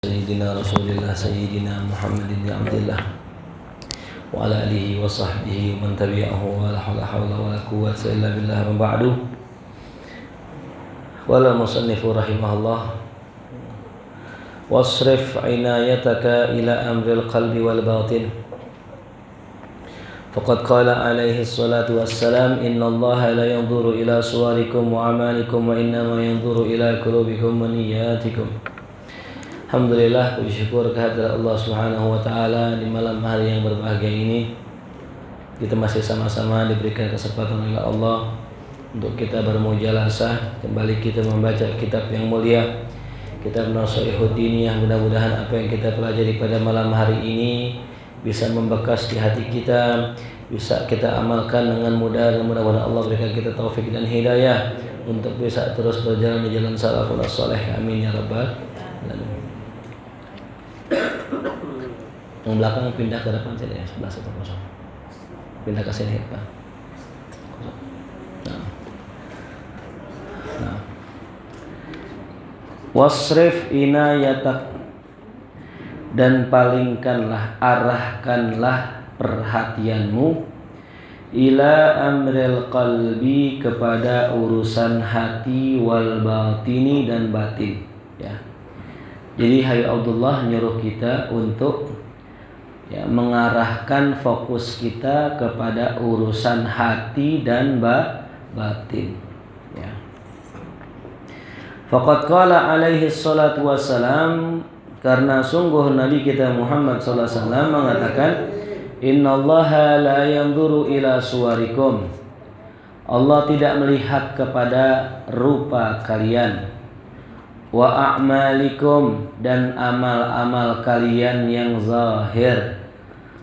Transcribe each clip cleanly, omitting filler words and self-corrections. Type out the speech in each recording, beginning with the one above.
Sayyidina Rasulillah Sayyidina Muhammadin bin Abdillah wa ala alihi wa sahbihi man tabi'ahu wa la hawla wa la quwwata illa billah ma ba'du. Qala musannifu rahimahullah wasrif inayataka ila amril qalbi wal batin faqad qala alaihi salatu wassalam innallaha la yanzuru ila suwarikum wa amalikum wa innama yanzuru ila qulubikum wa niyyatikum. Alhamdulillah, puji syukur kehadirat Allah Subhanahu wa taala di malam hari yang berbahagia ini. Kita masih sama-sama diberikan kesempatan oleh Allah untuk kita bermujalasah, kembali kita membaca kitab yang mulia, kitab Nashihud Diniyah. Mudah-mudahan apa yang kita pelajari pada malam hari ini bisa membekas di hati kita, bisa kita amalkan dengan mudah, dan mudah-mudahan Allah berikan kita taufik dan hidayah untuk bisa terus berjalan di jalan salafus saleh. Amin ya rabbal alamin. Yang belakang pindah ke depan sini ya, sebelah situ kosong. Pindah ke sini Pak. Nah. Wasrif inayatak, dan palingkanlah, arahkanlah perhatianmu ila amril qalbi, kepada urusan hati, wal batini, dan batin ya. Jadi Habib Abdullah nyuruh kita untuk mengarahkan fokus kita kepada urusan hati dan batin ya. Faqad qala alaihi salatu wassalam, karena sungguh Nabi kita Muhammad sallallahu alaihi wasallam mengatakan innallaha la yanzuru ila suwarikum, Allah tidak melihat kepada rupa kalian, wa a'malikum, dan amal-amal kalian yang zahir,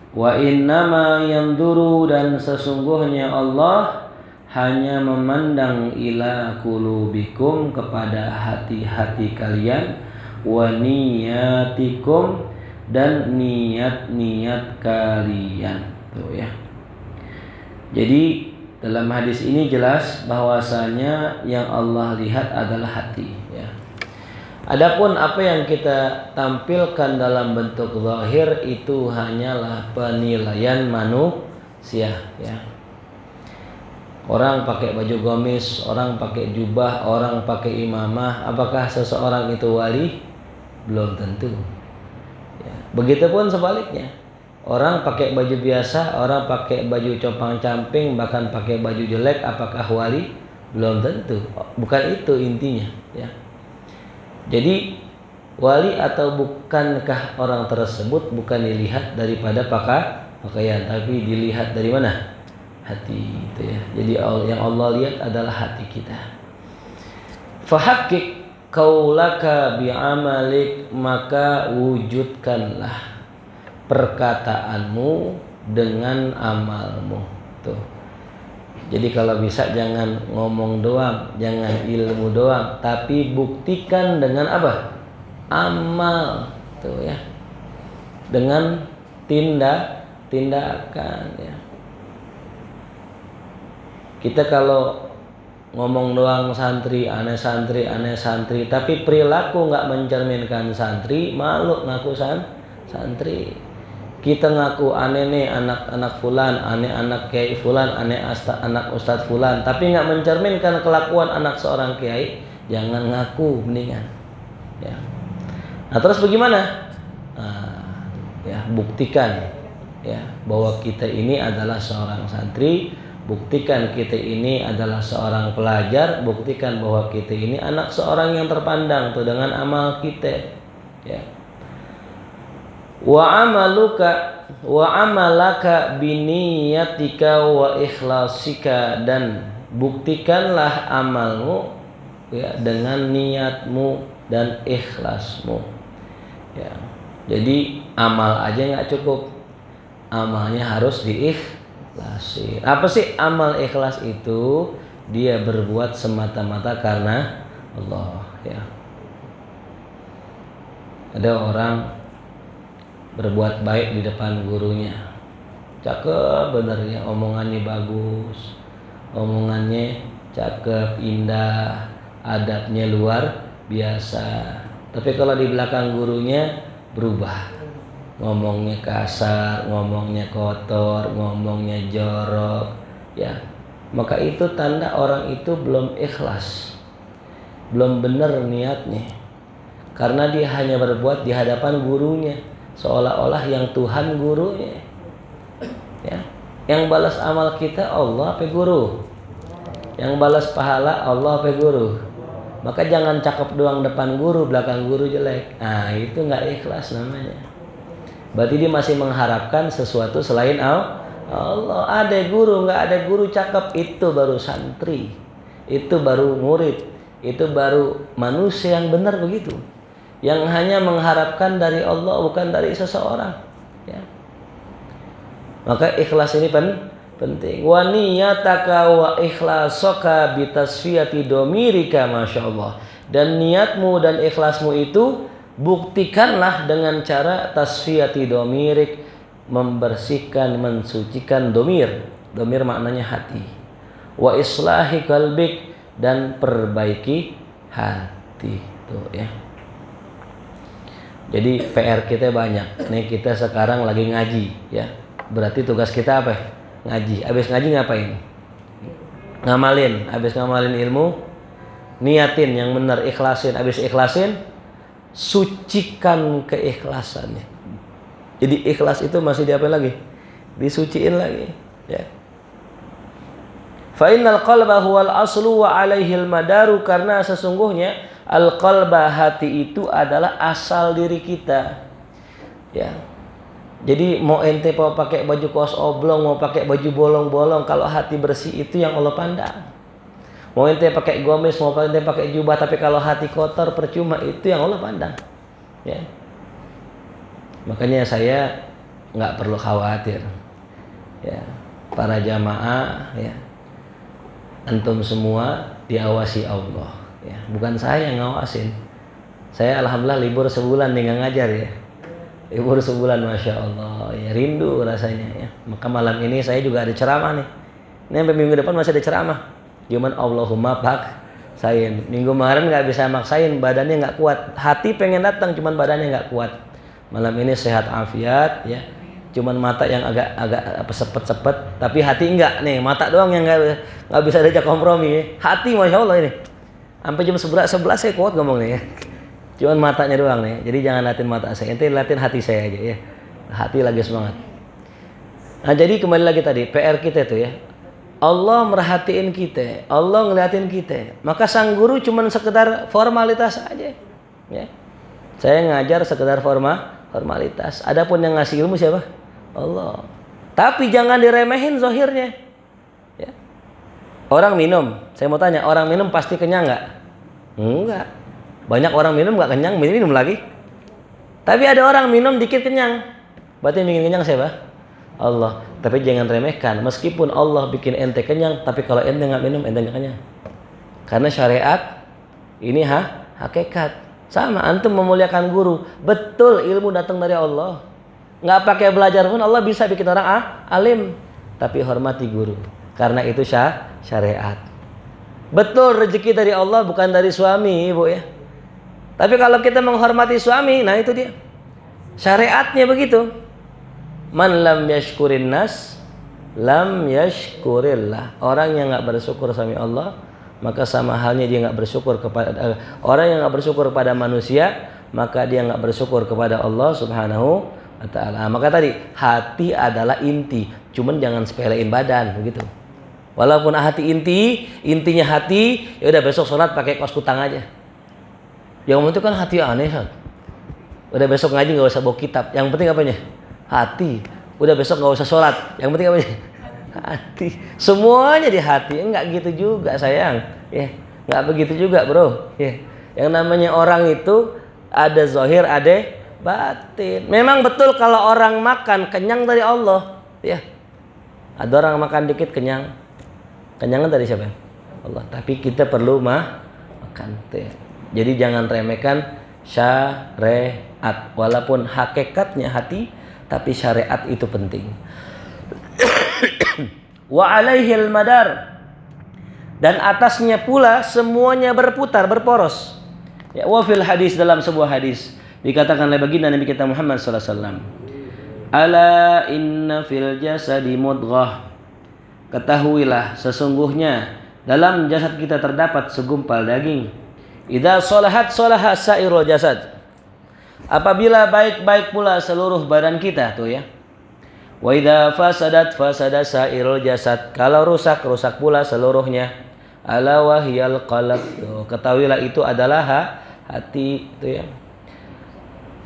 wa innama yanzuru, dan sesungguhnya Allah hanya memandang ila qulubikum, kepada hati-hati kalian, wa niyatikum, dan niat-niat kalian. Tuh ya. Jadi dalam hadis ini jelas bahwasanya yang Allah lihat adalah hati ya. Adapun apa yang kita tampilkan dalam bentuk zahir itu hanyalah penilaian manusia ya. Orang pakai baju gamis, orang pakai jubah, orang pakai imamah, apakah seseorang itu wali? Belum tentu ya. Begitupun sebaliknya, orang pakai baju biasa, orang pakai baju compang-camping, bahkan pakai baju jelek, apakah wali? Belum tentu. Bukan itu intinya ya. Jadi wali atau bukankah orang tersebut bukan dilihat daripada pakaian, tapi dilihat dari mana? Hati itu ya. Jadi yang Allah lihat adalah hati kita. Fahaqqik qaulaka bi'amalik, maka wujudkanlah perkataanmu dengan amalmu. Tuh. Jadi kalau bisa jangan ngomong doang, jangan ilmu doang, tapi buktikan dengan apa? Amal, tuh ya. Dengan tindakan ya. Kita kalau ngomong doang santri, aneh santri, tapi perilaku nggak mencerminkan santri, malu ngaku santri. Kita ngaku aneh nih anak fulan, aneh anak kiai fulan, aneh anak ustadz fulan, tapi nggak mencerminkan kelakuan anak seorang kiai, jangan ngaku mendingan ya. Nah terus bagaimana? Nah, ya buktikan ya bahwa kita ini adalah seorang santri, buktikan kita ini adalah seorang pelajar, buktikan bahwa kita ini anak seorang yang terpandang tuh dengan amal kita ya. Wa amalaka biniyatika wa ikhlasika, dan buktikanlah amalmu ya dengan niatmu dan ikhlasmu ya. Jadi amal aja nggak cukup, amalnya harus diikhlasi. Apa sih amal ikhlas itu? Dia berbuat semata-mata karena Allah ya. Ada orang berbuat baik di depan gurunya, cakep benernya, omongannya bagus, omongannya cakep, indah, adabnya luar biasa Tapi kalau di belakang gurunya berubah. Ngomongnya kasar, ngomongnya kotor, ngomongnya jorok, ya. Maka itu tanda orang itu belum ikhlas. Belum benar niatnya. Karena dia hanya berbuat di hadapan gurunya, seolah-olah yang Tuhan gurunya. Ya. Yang balas amal kita Allah apa guru? Yang balas pahala Allah apa guru? Maka jangan cakep doang depan guru, belakang guru jelek. Nah, itu nggak ikhlas namanya. Berarti dia masih mengharapkan sesuatu selain Allah. Ada guru, nggak ada guru cakep, itu baru santri, itu baru murid, itu baru manusia yang benar begitu. Yang hanya mengharapkan dari Allah bukan dari seseorang. Ya. Maka ikhlas ini penting. Wa niyataka wa ikhlasaka bitasfiyati domirika, masya Allah. Dan niatmu dan ikhlasmu itu buktikanlah dengan cara tasfiyati domirik, membersihkan, mensucikan domir. Domir maknanya hati. Wa islahi kalbik, dan perbaiki hati. Tuh ya. Jadi PR kita banyak. Nih kita sekarang lagi ngaji, ya. Berarti tugas kita apa? Ngaji. Habis ngaji ngapain? Ngamalin. Habis ngamalin ilmu, niatin yang benar, ikhlasin. Habis ikhlasin, sucikan keikhlasannya. Jadi ikhlas itu masih diapain lagi? Disuciin lagi, ya. Fa innal qalba huwal aslu wa alaihil madaru, karena sesungguhnya al-qalba, hati itu adalah asal diri kita. Ya. Jadi mau ente mau pakai baju kaos oblong, mau pakai baju bolong-bolong, kalau hati bersih itu yang Allah pandang. Mau ente pakai gomis, mau ente pakai jubah, tapi kalau hati kotor percuma, itu yang Allah pandang. Ya. Makanya saya nggak perlu khawatir. Ya. Para jamaah, ya. Antum semua diawasi Allah. Ya. Bukan saya yang ngawasin. Saya alhamdulillah libur sebulan nih nggak ngajar ya. Libur sebulan, masya Allah, ya rindu rasanya ya. Maka malam ini saya juga ada ceramah nih. Ini sampai minggu depan masih ada ceramah. Cuman Allahumma paksain. Minggu kemarin nggak bisa maksain, badannya nggak kuat. Hati pengen datang, cuman badannya nggak kuat. Malam ini sehat afiat ya. Cuman mata yang agak sepet-sepet, tapi hati enggak nih. Mata doang yang nggak bisa diajak kompromi. Ya. Hati masya Allah ini. Sampai jam 11 saya kuat ngomong nih ya. Cuman matanya doang nih. Jadi jangan latihan mata saya, ente latihan hati saya aja ya. Hati lagi semangat. Nah, jadi kembali lagi tadi PR kita tuh ya. Allah merhatiin kita, Allah ngeliatin kita. Maka sang guru cuman sekedar formalitas aja. Ya. Saya ngajar sekedar formalitas. Adapun yang ngasih ilmu siapa? Allah. Tapi jangan diremehin zahirnya. Ya. Orang minum, saya mau tanya, orang minum pasti kenyang nggak? Enggak. Banyak orang minum nggak kenyang, minum lagi. Tapi ada orang minum dikit kenyang. Berarti yang bikin kenyang siapa? Allah. Tapi jangan remehkan. Meskipun Allah bikin ente kenyang, tapi kalau ente nggak minum, ente nggak kenyang. Karena syariat ini hakikat. Sama, antum memuliakan guru. Betul, ilmu datang dari Allah. Nggak pakai belajar pun Allah bisa bikin orang alim. Tapi hormati guru. Karena itu syariat. Betul, rezeki dari Allah bukan dari suami, ibu ya. Tapi kalau kita menghormati suami, nah itu dia. Syariatnya begitu. Man lam yashkurin nas, lam yashkurillah. Orang yang nggak bersyukur sama Allah, maka sama halnya dia nggak bersyukur kepada orang yang nggak bersyukur kepada manusia, maka dia nggak bersyukur kepada Allah Subhanahu wa Ta'ala. Maka tadi hati adalah inti, cuman jangan sepelein badan begitu. Walaupun hati intinya hati, ya udah besok sholat pakai kaos kutang aja. Yang penting kan hati aneh, kan? Udah besok ngaji nggak usah bawa kitab. Yang penting apanya? Hati. Udah besok nggak usah sholat. Yang penting apanya? Hati. Semuanya di hati. Enggak gitu juga sayang. Ya, nggak begitu juga bro. Ya. Yang namanya orang itu ada zahir, ada batin. Memang betul kalau orang makan kenyang dari Allah. Ya. Ada orang makan dikit kenyang. Kenyangan dari siapa? Allah. Tapi kita perlu makan. Ya. Jadi jangan remehkan syariat. Walaupun hakikatnya hati, tapi syariat itu penting. Wa alaihil madar. Dan atasnya pula semuanya berputar, berporos. Ya, wa fil hadis, dalam sebuah hadis dikatakan oleh baginda Nabi kita Muhammad sallallahu alaihi wasallam, ala inna fil jasadi mudghah, ketahuilah sesungguhnya dalam jasad kita terdapat segumpal daging. Idza shalahat shalaha sairul jasad, apabila baik-baik pula seluruh badan kita tuh ya. Wa idza fasadat fasada sairul jasad, kalau rusak rusak pula seluruhnya. Ala wahyal qalb, ketahuilah itu adalah hati itu ya.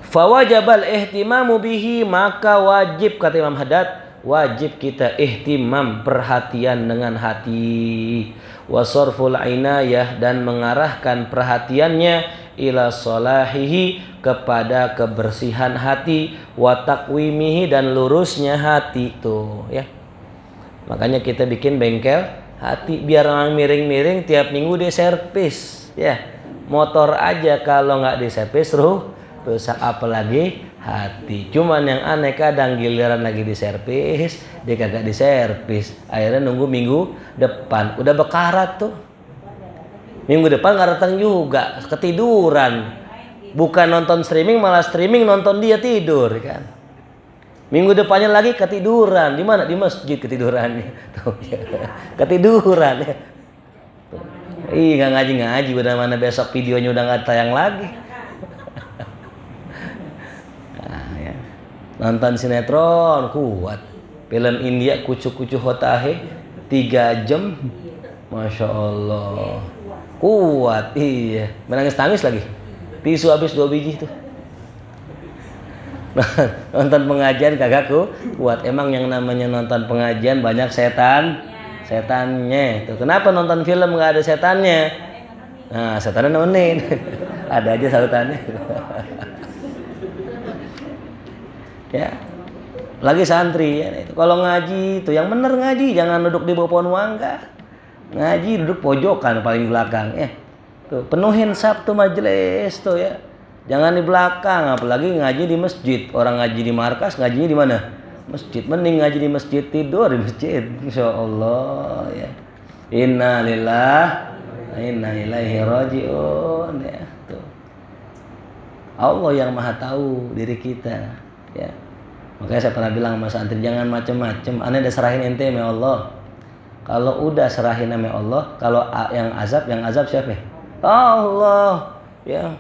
Fawajabal ihtimamu bihi, maka wajib, kata Imam Haddad, wajib kita ihtimam, perhatian dengan hati. Wasarful inayah, dan mengarahkan perhatiannya ila salahihi, kepada kebersihan hati, wa taqwimihi, dan lurusnya hati tuh ya. Makanya kita bikin bengkel hati biar miring-miring, tiap minggu diservis ya. Motor aja kalau nggak diservis rusak, apalagi hati. Cuman yang aneh kadang giliran lagi diservis dia kagak diservis, akhirnya nunggu minggu depan, udah bekarat tuh. Minggu depan nggak datang juga, ketiduran. Bukan nonton streaming, malah streaming nonton dia tidur kan. Minggu depannya lagi ketiduran. Di mana? Di masjid ketidurannya. Tuh, ya. Ketiduran ya. Ih, nggak ngaji-ngaji, udah mana besok videonya udah nggak tayang lagi. Nah, ya. Nonton sinetron kuat. Film India Kucu-Kucu Hotahe 3 jam. Masya Allah. Kuat, iya. Menangis-tangis lagi. Tisu habis 2 biji tuh. Nonton pengajian kagak kuat. Emang yang namanya nonton pengajian banyak setannya tuh. Kenapa nonton film nggak ada setannya? Nah, setannya nemenin. Ada aja sautannya. Ya, lagi santri ya, itu kalau ngaji tuh yang bener ngaji, jangan duduk di bawah pohon mangga. Ngaji duduk pojokan paling belakang ya. Tuh, penuhin Sabtu majelis tuh ya. Jangan di belakang, apalagi ngaji di masjid. Orang ngaji di markas, ngajinya di mana? Masjid. Mending ngaji di masjid, tidur di masjid. Insya Allah ya. Inna lillah, inna ilaihi rajiun ya. Tuh. Allah yang maha tahu diri kita ya. Makanya saya pernah bilang sama santri, jangan macem-macem. Aneh udah serahin ente sama Allah. Kalau udah serahin sama Allah, kalau yang azab siapa? Allah ya.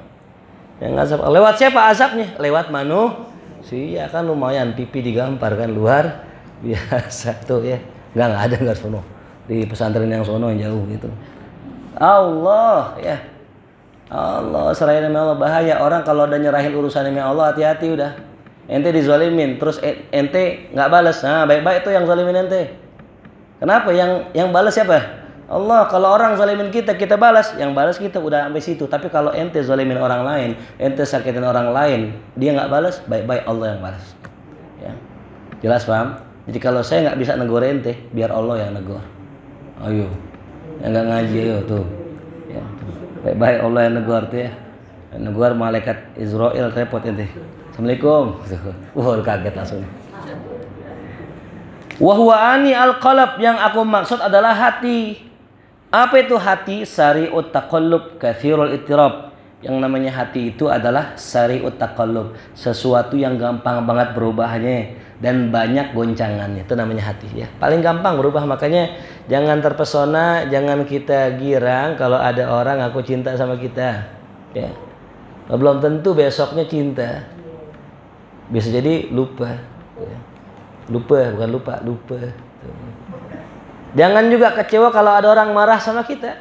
Yang azab lewat siapa azabnya? Lewat manusia kan, lumayan pipi digampar kan, luar biasa tuh ya. Enggak ada, enggak sono. Di pesantren yang sono yang jauh gitu. Allah ya. Allah, serahin sama Allah. Bahaya orang kalau udah nyerahin urusan sama Allah, hati-hati udah. Ente dizalimin terus ente enggak balas. Nah, baik-baik tuh yang zalimin ente. Kenapa? Yang balas siapa? Allah. Kalau orang zalimin kita, kita balas. Yang balas kita udah sampai situ. Tapi kalau ente zalimin orang lain, ente sakitin orang lain, dia nggak balas, baik-baik Allah yang balas. Ya. Jelas paham? Jadi kalau saya nggak bisa negur ente, biar Allah yang negur. Ayo, yang nggak ngaji ayo tuh. Ya. Baik-baik Allah yang negur tuh ya. Yang negur malaikat Israel repot ente. Assalamualaikum. Wah, kaget langsung. Wahwani al-qalb, yang aku maksud adalah hati. Apa itu hati? Sari'ut taqallub katsirul ittirab. Yang namanya hati itu adalah sari'ut taqallub, sesuatu yang gampang banget berubahnya dan banyak goncangannya. Itu namanya hati ya. Paling gampang berubah, makanya jangan terpesona, jangan kita girang kalau ada orang aku cinta sama kita. Ya. Belum tentu besoknya cinta. Bisa jadi lupa. Ya. Lupa, bukan lupa, lupa. Jangan juga kecewa kalau ada orang marah sama kita.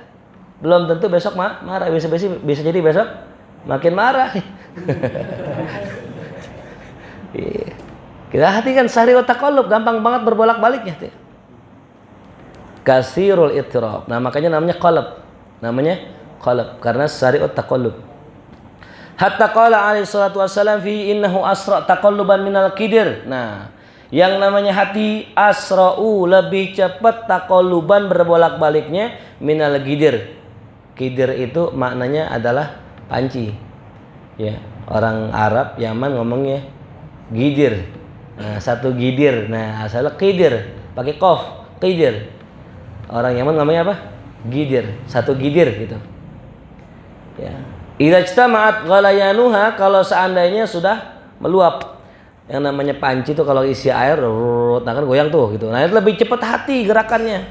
Belum tentu besok marah, bisa jadi besok makin marah. Kita hati kan sari'ut taqallub, gampang banget berbolak-baliknya. Kasirul ittirab. Nah, makanya namanya qalb. Namanya qalb karena sari'ut taqallub. Hatta qala alaihi salatu wassalam fi innahu asra taqalluban minal qidir. Nah, yang namanya hati asra'u, lebih cepat, taqalluban berbolak-baliknya minal qidir. Qidir itu maknanya adalah panci. Ya, orang Arab Yaman ngomongnya gidir. Nah, satu gidir. Nah, asalnya qidir, pakai qaf, qidir. Orang Yaman ngomongnya apa? Gidir, satu gidir gitu. Ya. Idza ijtama'at ghalayanuha, kalau seandainya sudah meluap. Yang namanya panci itu kalau isi air, nah kan goyang tuh gitu. Nah, itu lebih cepat hati gerakannya.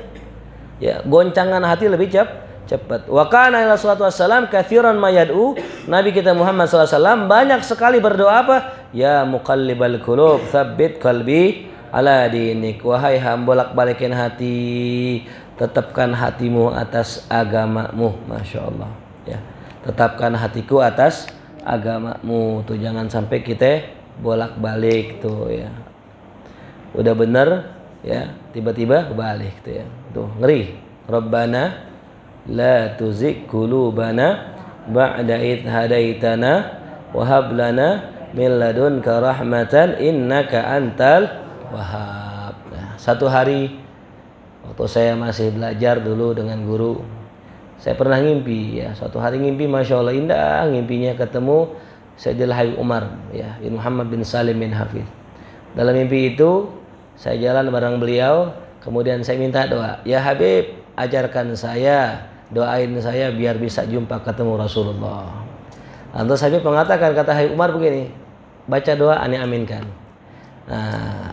Ya, goncangan hati lebih cepat. Wa kana ila salatu wassalam katsiran ma yad'u. Nabi kita Muhammad sallallahu alaihi wasallam banyak sekali berdoa apa? Ya muqallibal qulub, tsabbit qalbi ala dinik. Wahai bolak-balikin hati, tetapkan hatimu atas agamamu. Masya Allah. Ya. Tetapkan hatiku atas agamamu. Tuh jangan sampai kita bolak-balik tuh ya. Udah bener ya, tiba-tiba balik tuh ya. Tuh ngeri. Rabbana la tuzigh qulubana ba'da idh hadaitana wa hab lana min ladunka rahmatan innaka antal wahhab. Nah, satu hari waktu saya masih belajar dulu dengan guru, saya pernah ngimpi ya. Suatu hari ngimpi Masya Allah indah, ngimpinya ketemu Sayyidil Habib Umar ya, bin Muhammad bin Salim bin Hafidh. Dalam mimpi itu saya jalan bareng beliau, kemudian saya minta doa, ya Habib ajarkan saya, doain saya biar bisa jumpa ketemu Rasulullah. Lantas Habib mengatakan, kata Habib Umar begini, baca doa ani aminkan. Nah,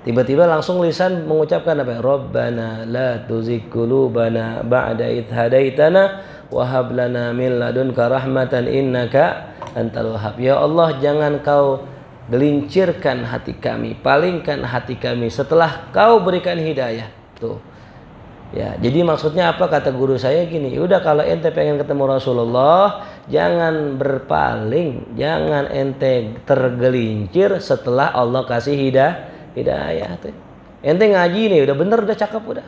tiba-tiba langsung lisan mengucapkan apa? Rabbana la tuzigh qulubana ba'da idh hadaitana wa hab lana min ladunka rahmatan innaka antal wahhab. Ya Allah, jangan kau gelincirkan hati kami, palingkan hati kami setelah kau berikan hidayah. Tuh. Ya, jadi maksudnya apa? Kata guru saya gini, udah kalau ente pengen ketemu Rasulullah, jangan berpaling, jangan ente tergelincir setelah Allah kasih hidayah tuh. Ente ngaji nih, udah bener, udah cakep udah.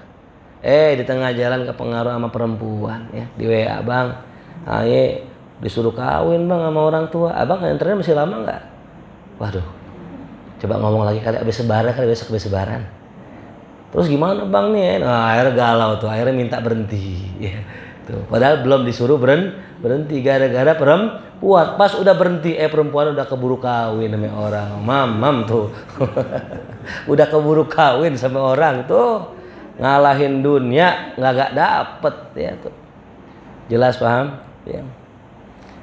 Di tengah jalan kepengaruh sama perempuan ya, di WA bang, aye disuruh kawin bang sama orang tua, abang antaranya masih lama nggak? Waduh, coba ngomong lagi kali abis sebaran, kali besok abis sebaran. Terus gimana bang nih? Nah, akhirnya galau tuh, akhirnya minta berhenti. Ya, tuh. Padahal belum disuruh berhenti gara-gara perempuan. Pas udah berhenti, perempuan udah keburu kawin sama orang. Mam tuh, udah keburu kawin sama orang tuh, ngalahin dunia nggak dapet ya tuh. Jelas paham? Ya.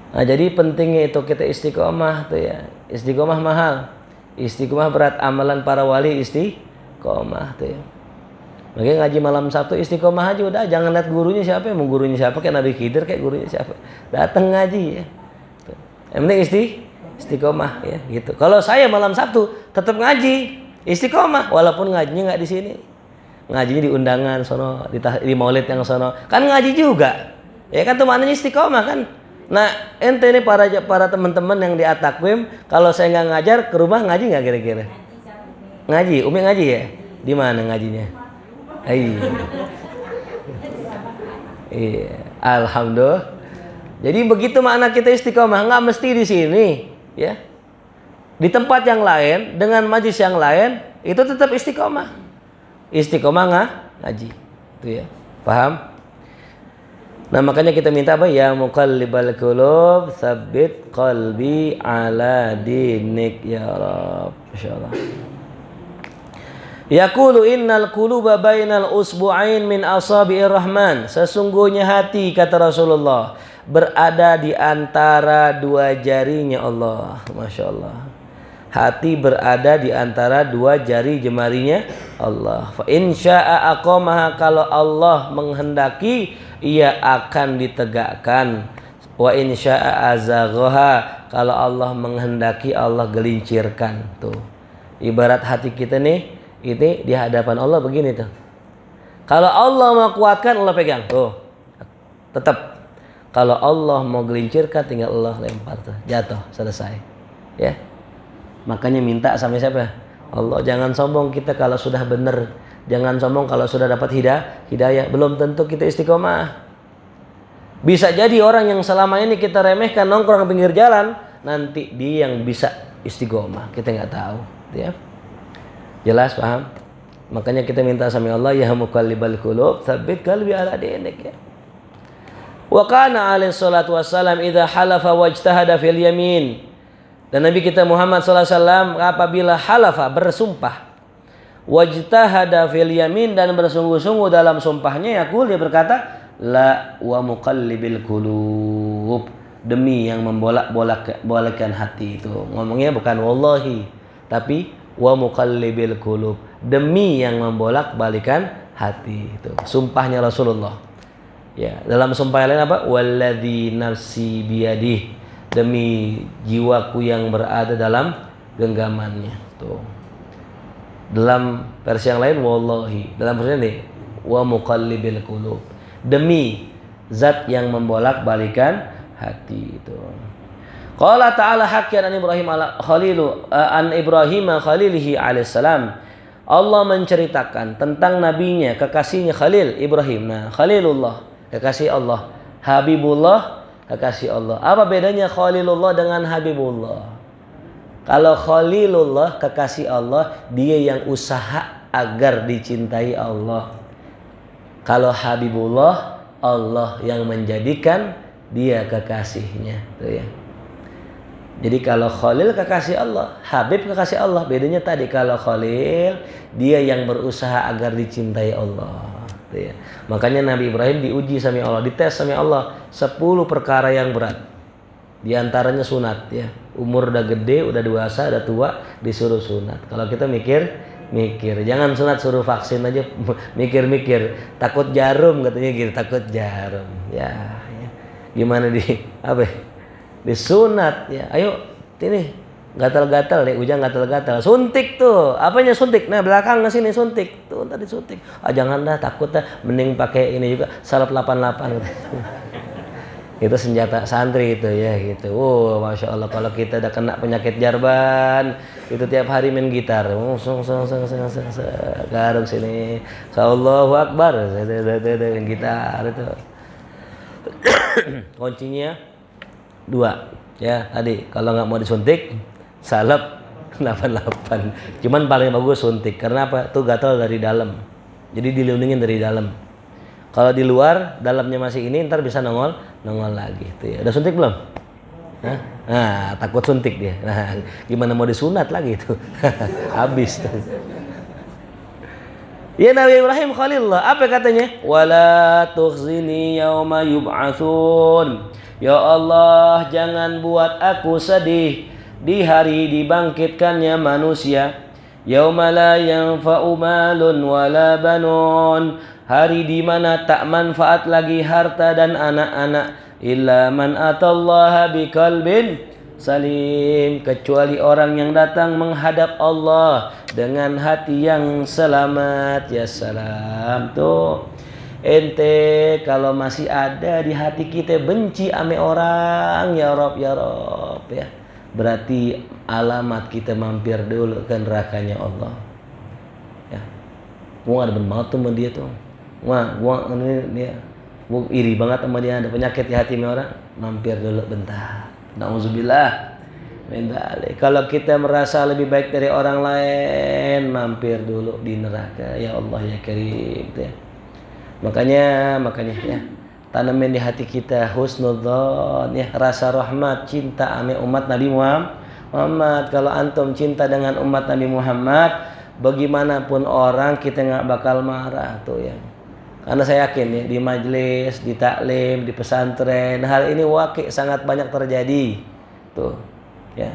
Nah jadi pentingnya itu kita istiqomah tuh ya. Istiqomah mahal, istiqomah berat, amalan para wali istiqomah tuh ya. Makanya ngaji malam Sabtu istiqomah aja udah, jangan lihat gurunya siapa, mau gurunya siapa kayak Nabi Khidir kayak gurunya siapa, datang ngaji ya. Tuh. Yang penting istiqomah ya gitu. Kalau saya malam Sabtu tetap ngaji istiqomah walaupun ngajinya nggak di sini, ngajinya di undangan sono, di maulid yang sono, kan ngaji juga, ya kan tuh maknanya istiqomah kan. Nah ente ini para teman-teman yang di At-Taqwim, kalau saya nggak ngajar ke rumah ngaji nggak kira-kira? Ngaji, Umi ngaji ya? Di mana ngajinya? Iya, alhamdulillah. Jadi begitu makna kita istiqomah, nggak mesti di sini, ya. Di tempat yang lain dengan majlis yang lain itu tetap istiqomah. Istiqomah ngaji, itu ya. Paham? Nah makanya kita minta apa? Ya muqallibal qulub, tsabbit qalbi ala dinik ya Rabb. Masyaallah. Yaqulu innal quluba bainal usbu'ain min asabi'ir rahman. Sesungguhnya hati, kata Rasulullah, berada di antara dua jarinya Allah. Masya Allah. Hati berada di antara dua jari jemarinya Allah. Fa in syaa aqamaha, kalau Allah menghendaki ia akan ditegakkan. Wa in syaa azaghaha, kalau Allah menghendaki Allah gelincirkan. Tuh. Ibarat hati kita nih, ini di hadapan Allah begini tuh. Kalau Allah mau kuatkan, Allah pegang tuh. Tetap. Kalau Allah mau gelincirkan, tinggal Allah lempar tuh, jatuh, selesai. Ya. Makanya minta sama siapa? Allah. Jangan sombong kita kalau sudah benar. Jangan sombong kalau sudah dapat hidayah. Belum tentu kita istiqomah. Bisa jadi orang yang selama ini kita remehkan nongkrong pinggir jalan, nanti dia yang bisa istiqomah. Kita nggak tahu, ya. Jelas paham? Makanya kita minta sama Allah, ya muqallibal qulub, tsabbit qalbi ala dinik ya. Wa kana alaihi salatu wassalam idza halafa wajtahada fil yamin. Dan Nabi kita Muhammad sallallahu alaihi wasallam apabila halafa bersumpah, wajtahada fil yamin, dan bersungguh-sungguh dalam sumpahnya, yaqul, dia berkata, la wa muqallibil qulub, demi yang membolak-balikkan hati itu. Ngomongnya bukan wallahi, tapi wa muqallibil qulub, demi yang membolak-balikkan hati itu. Sumpahnya Rasulullah. Ya, dalam sumpah lain apa? Walladzi nafsi biyadih, demi jiwaku yang berada dalam genggamannya. Tuh. Dalam versi yang lain wallahi, dalam versi ini wa muqallibil qulub, demi zat yang membolak-balikan hati itu. Qala ta'ala hakian an Ibrahim khalilihi alaihissalam. Allah menceritakan tentang nabinya, kekasihnya Khalil Ibrahim. Nah, Khalilullah, kekasih Allah. Habibullah, kekasih Allah. Apa bedanya Khalilullah dengan Habibullah? Kalau Khalilullah, kekasih Allah, dia yang usaha agar dicintai Allah. Kalau Habibullah, Allah yang menjadikan dia kekasihnya. Tuh ya. Jadi kalau Khalil kekasih Allah, Habib kekasih Allah. Bedanya tadi, kalau Khalil dia yang berusaha agar dicintai Allah. Tuh ya. Makanya Nabi Ibrahim diuji sama Allah, dites sama Allah 10 perkara yang berat. Di antaranya sunat ya. Umur udah gede, udah dewasa, udah tua, disuruh sunat. Kalau kita mikir, jangan sunat suruh vaksin aja, mikir, takut jarum katanya gitu, takut jarum. Ya. Gimana disunat ya. Ayo ini gatal-gatal nih, ujang gatal-gatal. Suntik tuh. Apanya suntik? Nah, belakang ke sini suntik. Tuh tadi suntik. Ah, jangan dah, takut dah. Mending pakai ini juga, salep 88 gitu. Itu senjata santri itu ya gitu. Oh, masya Allah, kalau kita udah kena penyakit jarban, itu tiap hari main gitar. Garuk sini. Allahu Akbar. Main gitar itu. Kuncinya 2 ya tadi. Kalau nggak mau disuntik, salep 88. Cuman paling bagus suntik. Karena apa? Tuh gatal dari dalam. Jadi dilindungin dari dalam. Kalau di luar, dalamnya masih ini, ntar bisa nongol lagi. Tuh ya. Udah suntik belum? Hah? Nah, takut suntik dia. Nah, gimana mau disunat lagi itu? Habis tuh. Ya Nabi Ibrahim Khalilullah, apa katanya? Wala tukhzini yauma yub'atsun. Ya Allah, jangan buat aku sedih di hari dibangkitkannya manusia. Yauma la yanfa'u malun wala banun. Hari di mana tak manfaat lagi harta dan anak-anak, illa man atallaha biqalbin salim, kecuali orang yang datang menghadap Allah dengan hati yang selamat. Ya salam. Tuh ente kalau masih ada di hati kita benci ame orang, ya Rob ya, berarti alamat kita mampir dulu ke nerakanya Allah ya. Gua ada banget tuh sama dia tuh. Wah, ini dia. Gua iri banget sama dia, ada penyakit di hati orang. Mampir dulu bentar. Nauzubillah. Kalau kita merasa lebih baik dari orang lain, mampir dulu di neraka. Ya Allah ya Karim ya. Makanya ya, tanamin di hati kita husnudzon ya, rasa rahmat, cinta ame umat Nabi Muhammad. Kalau antum cinta dengan umat Nabi Muhammad, bagaimanapun orang kita nggak bakal marah tuh ya. Karena saya yakin ya, di majelis, di taklim, di pesantren, hal ini sangat banyak terjadi. Tuh, ya.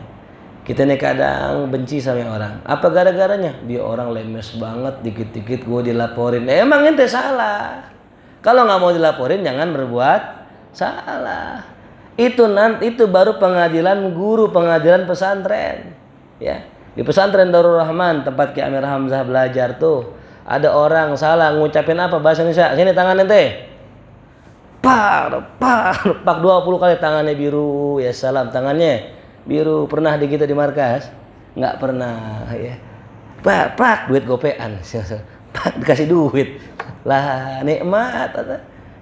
Kita nih kadang benci sama orang. Apa gara-garanya? Dia orang lemes banget, dikit-dikit gue dilaporin. Emang ente salah. Kalau nggak mau dilaporin, jangan berbuat salah. Itu baru pengadilan pesantren, ya. Di pesantren Darul Rahman, tempat Ki Amir Hamzah belajar tuh. Ada orang salah ngucapin apa bahasa Indonesia. Sini tangan ente. Pak 20 kali tangannya biru. Ya salam, tangannya biru. Pernah di kita di markas? Enggak pernah ya. Pak duit gopean. Pak dikasih duit. Lah nikmat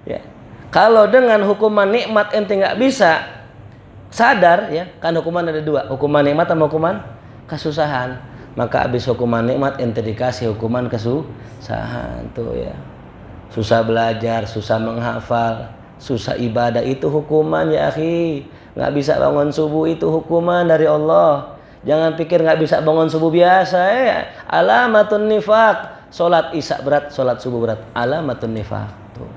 ya. Kalau dengan hukuman nikmat ente enggak bisa sadar ya, kan hukuman ada 2, hukuman nikmat sama hukuman kesusahan. Maka habis hukuman nikmat ente dikasih hukuman kesusahan tuh ya. Susah belajar, susah menghafal, susah ibadah, itu hukuman ya akhi. Nggak bisa bangun subuh itu hukuman dari Allah. Jangan pikir nggak bisa bangun subuh biasa ya. Alamatun nifaq. Sholat isya berat, sholat subuh berat. Alamatun nifaq tuh.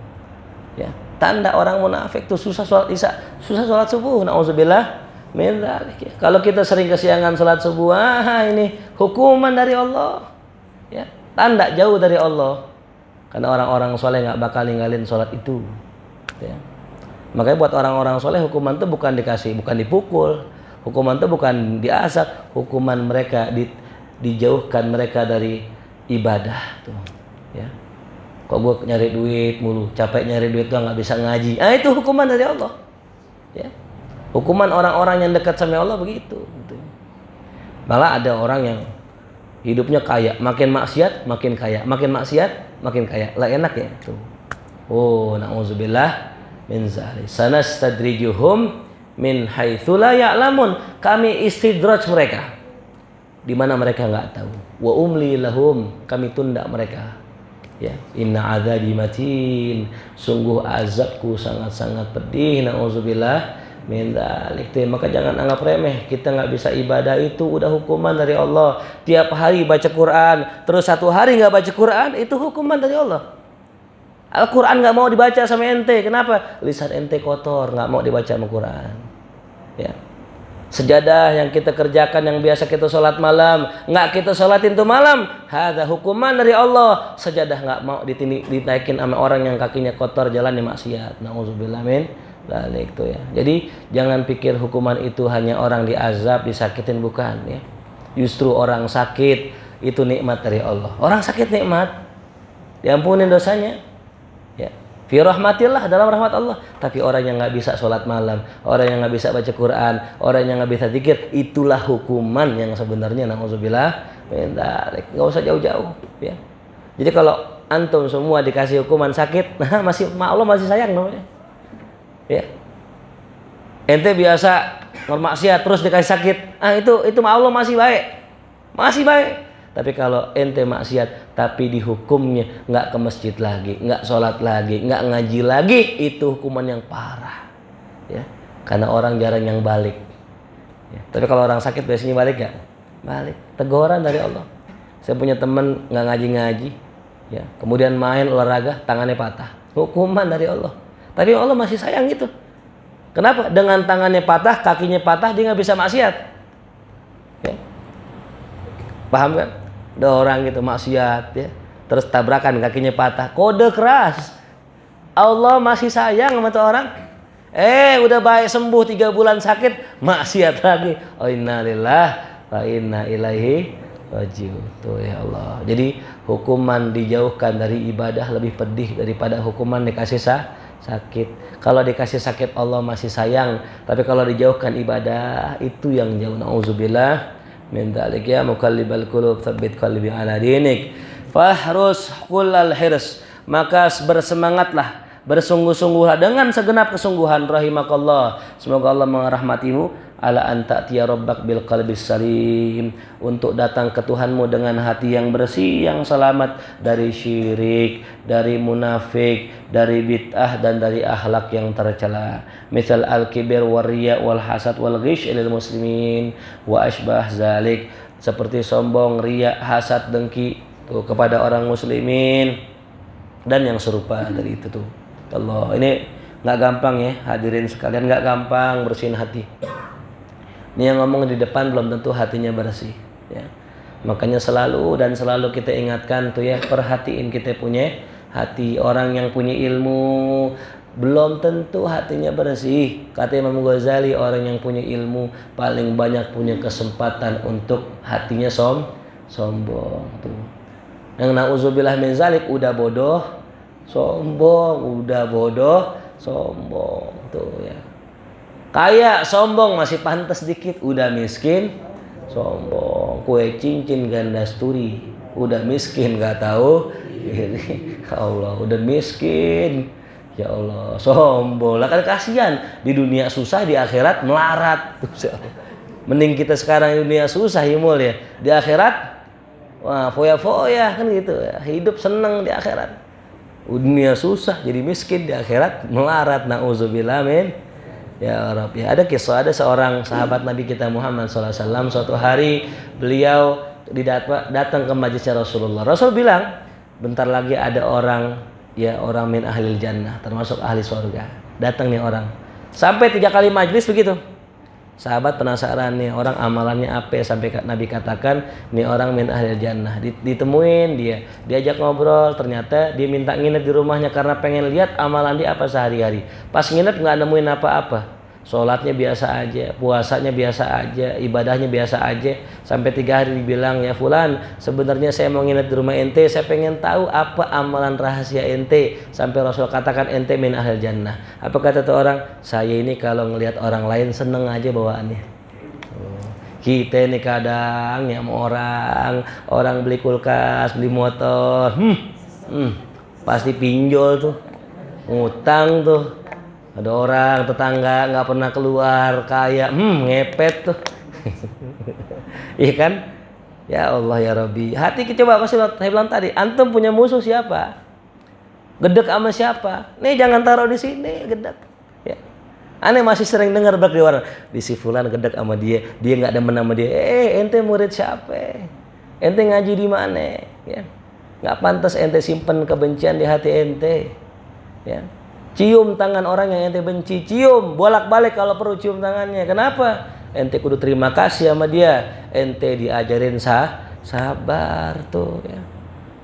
Ya. Tanda orang munafik tuh susah sholat isya, susah sholat subuh. Nauzubillah min dzalik. Kalau kita sering kesiangan sholat subuh, ini hukuman dari Allah. Ya, tanda jauh dari Allah. Karena orang-orang soleh nggak bakal ninggalin sholat itu. Ya. Makanya buat orang-orang soleh hukuman itu bukan dikasih, bukan dipukul. Hukuman itu bukan diazab, hukuman mereka dijauhkan mereka dari ibadah tuh. Ya. Kok gue nyari duit mulu, capek nyari duit tuh nggak bisa ngaji. Itu hukuman dari Allah. Ya. Hukuman orang-orang yang dekat sama Allah begitu. Gitu. Malah ada orang yang hidupnya kaya, makin maksiat makin kaya, makin maksiat makin kaya. Lah enak ya tuh. Oh, na'udzubillah min dzalik. Sanastadrijuhum min haitsu la ya'lamun. Kami istidraj mereka di mana mereka enggak tahu. Wa umli lahum, kami tunda mereka. Ya, inna adzabi matin. Sungguh azabku sangat-sangat pedih. Na'udzubillah min dzalik. Maka jangan anggap remeh. Kita enggak bisa ibadah, itu udah hukuman dari Allah. Tiap hari baca Quran, terus satu hari enggak baca Quran, itu hukuman dari Allah. Al-Quran nggak mau dibaca sama ente. Kenapa? Lisan ente kotor, nggak mau dibaca sama Quran. Ya. Sejadah yang kita kerjakan, yang biasa kita sholat malam, nggak kita sholatin tuh malam, ada hukuman dari Allah. Sejadah nggak mau dinaikin sama orang yang kakinya kotor, jalan di maksiat. Nauzubillah min dzalik tuh ya. Jadi jangan pikir hukuman itu hanya orang diazab, disakitin, bukan ya. Justru orang sakit itu nikmat dari Allah. Orang sakit nikmat, diampunin dosanya. Ya, fi rahmatillah, dalam rahmat Allah. Tapi orang yang nggak bisa sholat malam, orang yang nggak bisa baca Quran, orang yang nggak bisa zikir, itulah hukuman yang sebenarnya. Nauzubillah min dzalik. Nggak usah jauh-jauh. Ya. Jadi kalau antum semua dikasih hukuman sakit, nah Allah masih sayang namanya. Ya. Ente biasa bermaksiat terus dikasih sakit, itu Allah masih baik, masih baik. Tapi kalau ente maksiat tapi dihukumnya nggak ke masjid lagi, nggak sholat lagi, nggak ngaji lagi, itu hukuman yang parah. Ya, karena orang jarang yang balik. Ya, tapi kalau orang sakit biasanya balik nggak? Balik. Teguran dari Allah. Saya punya teman nggak ngaji-ngaji, ya, kemudian main olahraga, tangannya patah. Hukuman dari Allah. Tapi Allah masih sayang itu. Kenapa? Dengan tangannya patah, kakinya patah, dia nggak bisa maksiat. Ya. Paham kan? Ada orang gitu maksiat ya, terus tabrakan kakinya patah, kode keras. Allah masih sayang sama tuh orang. Udah baik sembuh 3 bulan sakit, maksiat lagi. Oh, innalillahi wa inna ilaihi rajiun. Tuh ya Allah. Jadi hukuman dijauhkan dari ibadah lebih pedih daripada hukuman dikasih sakit. Kalau dikasih sakit Allah masih sayang, tapi kalau dijauhkan ibadah itu yang jauh. Nauzubillah min dzalik. Ya mukallibal qulub tsabbit qalbi ala dinik. Fahrus kullal hirs, maka bersemangatlah, bersungguh-sungguhlah dengan segenap kesungguhan, rahimakallah, semoga Allah merahmatimu, ala anta tiya rabbak bil qalbis salim, untuk datang ke Tuhanmu dengan hati yang bersih, yang selamat dari syirik, dari munafik, dari bid'ah, dan dari akhlak yang tercela. Misal al-kibir wal riya wal hasad wal ghish lil muslimin wa asbah zalik, seperti sombong, riya, hasad, dengki tuh kepada orang muslimin dan yang serupa dari itu tuh. Allah, ini nggak gampang ya hadirin sekalian, nggak gampang bersihin hati. Ini yang ngomong di depan belum tentu hatinya bersih ya. Makanya selalu kita ingatkan tuh ya, perhatiin kita punya hati. Orang yang punya ilmu belum tentu hatinya bersih. Kata Imam Ghazali, orang yang punya ilmu paling banyak punya kesempatan untuk hatinya sombong tuh. Yang na'udzubillah min zalik, udah bodoh sombong, udah bodoh sombong tuh ya. Kaya sombong masih pantas dikit, udah miskin sombong. Kue cincin ganda sturi, udah miskin gak tahu ini. Allah, udah miskin, ya Allah sombong. Lah kan kasihan, di dunia susah, di akhirat melarat. Mending kita sekarang di dunia susah himul ya, di akhirat wah foya-foya kan gitu ya. Hidup seneng di akhirat, dunia susah jadi miskin, di akhirat melarat. Nauzubillah min ya Rabbi. Ada kisah, ada seorang sahabat Nabi kita Muhammad SAW. Suatu hari beliau datang ke majelisnya Rasulullah. Rasul bilang, bentar lagi ada orang ya orang min ahlil jannah, termasuk ahli surga. Datang nih orang. Sampai 3 kali majlis begitu. Sahabat penasaran nih orang amalannya apa, sampai Nabi katakan nih orang min ahlil jannah. Ditemuin dia, diajak ngobrol, ternyata dia minta nginep di rumahnya karena pengen lihat amalan dia apa sehari-hari. Pas nginep nggak nemuin apa-apa. Sholatnya biasa aja, puasanya biasa aja, ibadahnya biasa aja. Sampai 3 hari dibilang, ya fulan, sebenarnya saya mau nginep di rumah ente, saya pengen tahu apa amalan rahasia ente. Sampai Rasul katakan ente min ahlil jannah. Apa kata tuh orang? Saya ini kalau ngelihat orang lain seneng aja bawaannya. Kita ini kadang ya sama orang beli kulkas, beli motor, pasti pinjol tuh, ngutang tuh. Ada orang tetangga nggak pernah keluar kaya, ngepet tuh. Iya kan? Ya Allah ya Rabbi. Hati kita coba saya bilang tadi, antum punya musuh siapa? Gedek sama siapa? Nih jangan taruh di sini gedek. Ya. Aneh masih sering dengar di warung, di si fulan gedek sama dia nggak demen sama dia. Ente murid siapa? Ente ngaji di mana? Ya. Nggak pantas ente simpen kebencian di hati ente. Ya. Cium tangan orang yang ente benci, cium bolak-balik kalau perlu cium tangannya. Kenapa? Ente kudu terima kasih sama dia. Ente diajarin sabar tuh ya.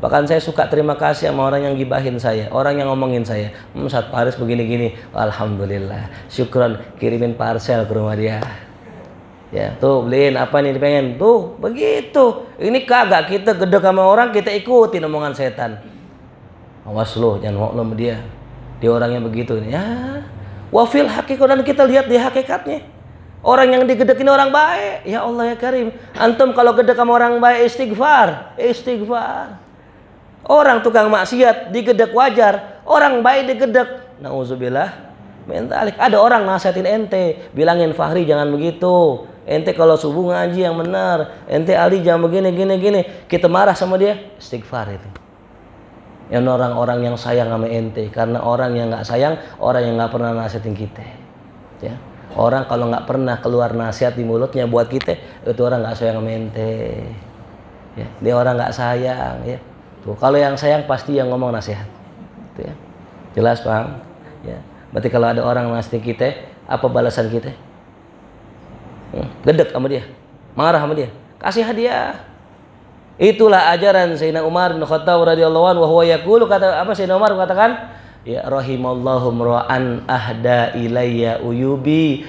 Bahkan saya suka terima kasih sama orang yang gibahin saya, orang yang ngomongin saya. Ustaz Faris begini-gini, alhamdulillah, syukron, kirimin parcel ke rumah dia. Ya, tuh beliin apa nih pengen. Tuh, begitu. Ini kagak kita gedek sama orang, kita ikutin omongan setan. Awas lu, jangan ngomong sama dia. Dia orangnya begitu ya. Wafil hakikat, dan kita lihat di hakikatnya. Orang yang digedek ini orang baik. Ya Allah ya Karim. Antum kalau gedek sama orang baik istighfar. Orang tukang maksiat digedek wajar. Orang baik digedek. Nauzubillah min dzalik. Ada orang nasihatin ente, bilangin Fahri jangan begitu. Ente kalau subuh ngaji yang benar. Ente Ali jangan begini gini. Kita marah sama dia. Istighfar itu. Yang orang-orang yang sayang sama ente, karena orang yang nggak sayang, orang yang nggak pernah nasihatin kita. Ya. Orang kalau nggak pernah keluar nasihat di mulutnya buat kita, itu orang nggak sayang sama ente. Ya. Dia orang nggak sayang. Ya. Tuh, kalau yang sayang pasti yang ngomong nasihat. Tuh, ya. Jelas paham? Ya. Berarti kalau ada orang nasihatin kita, apa balasan kita? Gedek sama dia, marah sama dia, kasih hadiah. Itulah ajaran Sayyidina Umar bin Khattab radhiyallahu anhu, wa huwa yaqulu, kata apa Sayyidina Umar katakan, ya rahimallahu mra'an ahda ilayya uyubi.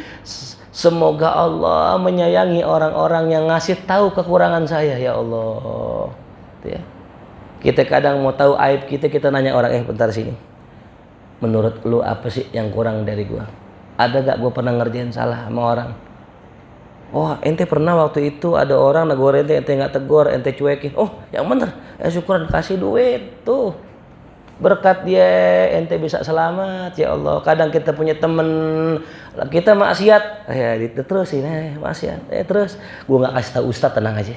Semoga Allah menyayangi orang-orang yang ngasih tahu kekurangan saya, ya Allah. Ya. Kita kadang mau tahu aib kita nanya orang, bentar sini. Menurut lu apa sih yang kurang dari gua? Ada gak gua pernah ngerjain salah sama orang? Oh, ente pernah waktu itu ada orang negor ente nggak tegur, ente cuekin. Oh, yang bener. Syukuran, kasih duit tuh. Berkat dia ente bisa selamat, ya Allah. Kadang kita punya temen, kita maksiat, ya diterusin, maksiat, terus. Gua nggak kasih tahu Ustadz, tenang aja.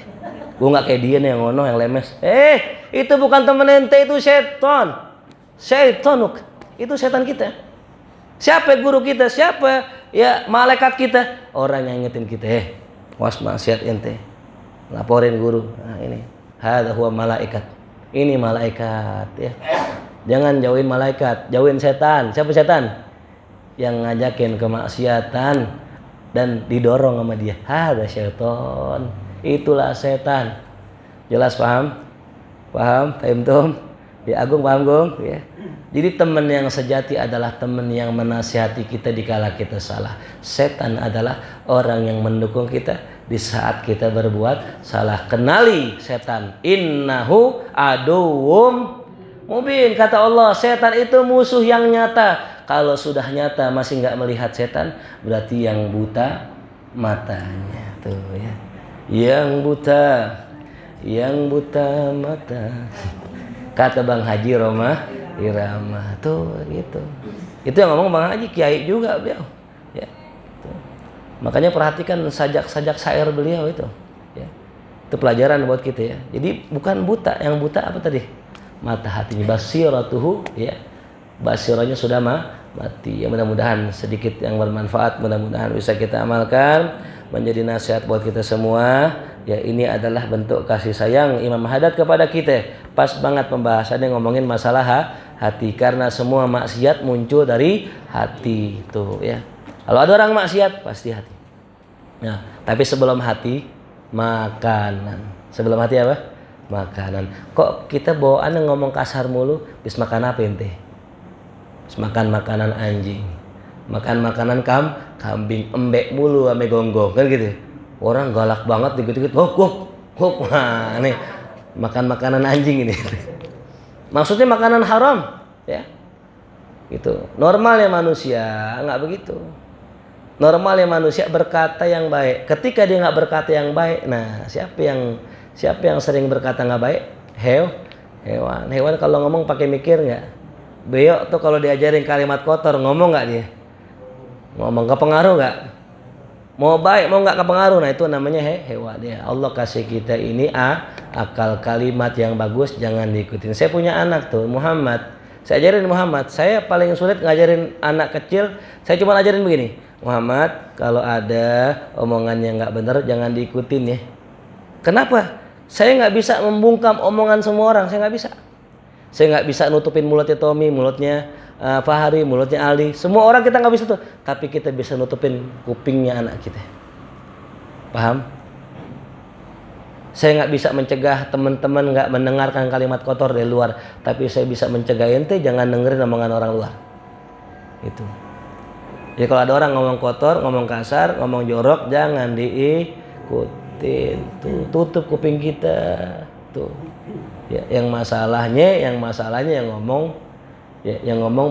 Gua nggak kayak dia nih yang ngono, yang lemes. Itu bukan temen ente, itu setan. Itu setan kita. Siapa guru kita? Siapa ya malaikat kita? Orang yang ingetin kita, was maksiat ente, laporin guru. Nah ini, hadza huwa malaikat. Ini malaikat ya. Jangan jauhin malaikat, jauhin setan. Siapa setan? Yang ngajakin kemaksiatan dan didorong sama dia. Hadza syaiton. Itulah setan. Jelas paham? Paham? Paham? Ya Agung paham Gong? Ya. Jadi teman yang sejati adalah teman yang menasihati kita dikala kita salah. Setan adalah orang yang mendukung kita di saat kita berbuat salah. Kenali setan. Innahu aduwwum mubin. Kata Allah, setan itu musuh yang nyata. Kalau sudah nyata masih nggak melihat setan, berarti yang buta matanya. Tuh ya. Yang buta mata. Kata Bang Haji Roma Irama tuh gitu. Itu yang ngomong Bang Haji, kiai juga beliau. Ya. Tuh. Makanya perhatikan sajak-sajak syair beliau itu. Ya. Itu pelajaran buat kita ya. Jadi bukan buta, yang buta apa tadi? Mata hatinya, basiratuhu ya. Basiranya sudah mati. Ya mudah-mudahan sedikit yang bermanfaat, mudah-mudahan bisa kita amalkan menjadi nasihat buat kita semua. Ya ini adalah bentuk kasih sayang Imam Haddad kepada kita. Pas banget pembahasannya ngomongin masalah hati. Karena semua maksiat muncul dari hati. Tuh ya. Kalau ada orang maksiat pasti hati. Nah, tapi sebelum hati makanan. Sebelum hati apa? Makanan. Kok kita bawaan ngomong kasar mulu? Bis makan apa ente? Bis makan makanan anjing. Makan makanan kambing, embek mulu ame gonggong kan gitu. Orang galak banget dikit-dikit. Hop. Wah, nih makan makanan anjing ini. Maksudnya makanan haram, ya. Gitu. Normal ya manusia, nggak begitu. Normal ya manusia berkata yang baik. Ketika dia nggak berkata yang baik, nah siapa yang sering berkata nggak baik? Hewan. Hewan kalau ngomong pakai mikir nggak? Beo tuh kalau diajarin kalimat kotor ngomong nggak dia? Ngomong kepengaruh nggak? Mau baik mau nggak kepengaruh? Nah itu namanya hewan ya. Allah kasih kita ini akal kalimat yang bagus, jangan diikutin. Saya punya anak tuh Muhammad. Saya ajarin Muhammad. Saya paling sulit ngajarin anak kecil. Saya cuma ajarin begini. Muhammad, kalau ada omongan yang nggak benar jangan diikutin ya. Kenapa? Saya nggak bisa membungkam omongan semua orang. Saya nggak bisa. Saya nggak bisa nutupin mulutnya Tommy, mulutnya Fahri, mulutnya Ali. Semua orang kita nggak bisa tuh. Tapi kita bisa nutupin kupingnya anak kita. Paham? Saya nggak bisa mencegah teman-teman nggak mendengarkan kalimat kotor dari luar. Tapi saya bisa mencegah ente jangan dengerin omongan orang luar. Itu. Ya kalau ada orang ngomong kotor, ngomong kasar, ngomong jorok, jangan diikutin. Tuh, tutup kuping kita. Tuh. Ya, yang masalahnya yang ngomong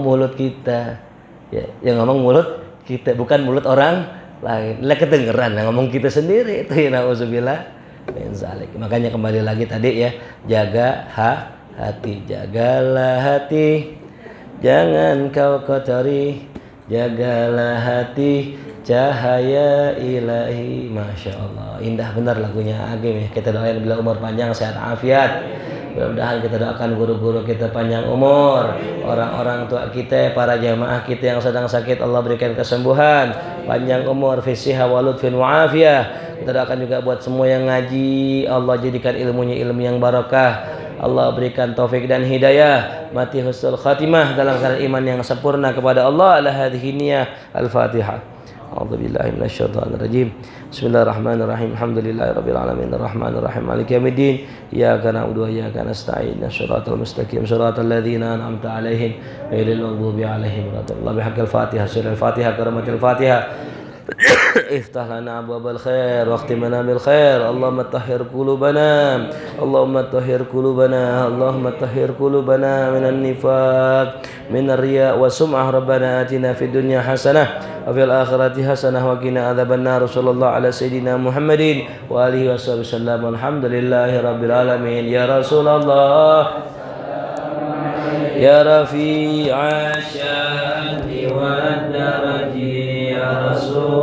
mulut kita. Ya, yang ngomong mulut kita, bukan mulut orang lain. Lah kedengeran yang ngomong kita sendiri itu ya nauzubillah min zalik. Makanya kembali lagi tadi ya, jaga hati, jagalah hati. Jangan kau kotori. Jagalah hati cahaya ilahi. Masya Allah, indah benar lagunya Agim ya. Kita doain bila umur panjang sehat afiat. Mudah-mudahan kita doakan guru-guru kita panjang umur, orang-orang tua kita, para jamaah kita yang sedang sakit Allah berikan kesembuhan, panjang umur, fisiha waludfin wa'afiyah. Kita doakan juga buat semua yang ngaji, Allah jadikan ilmunya ilmu yang barakah. Allah berikan taufik dan hidayah, mati husnul khatimah dalam keadaan iman yang sempurna kepada Allah. Ala hadhihi niyah. Al-Fatihah. A'udzubillahi minasyaitonir rajim. Bismillahirrahmanirrahim. Alhamdulillahirabbil alamin arrahmanir rahim maliki yaumiddin. Iyyaka na'budu wa iyyaka nasta'in. Shiratal mustaqim shiratal ladzina an'amta 'alaihim ghairil maghdubi 'alaihim waladdallin. Bihaqil Fatihah. Surah Al-Fatihah, karamatil Fatihah. افتح لنا أبواب الخير واختم لنا بالخير. اللهم طهر قلوبنا اللهم طهر قلوبنا اللهم طهر قلوبنا من النفاق من الرياء والسمعة. ربنا آتنا في الدنيا حسنة وفي الآخرة حسنة وقنا عذاب النار. صلى الله على سيدنا محمد وآله وصحبه وسلم. الحمد لله رب العالمين. يا رسول الله يا رفيع الشأن والدرج يا رسول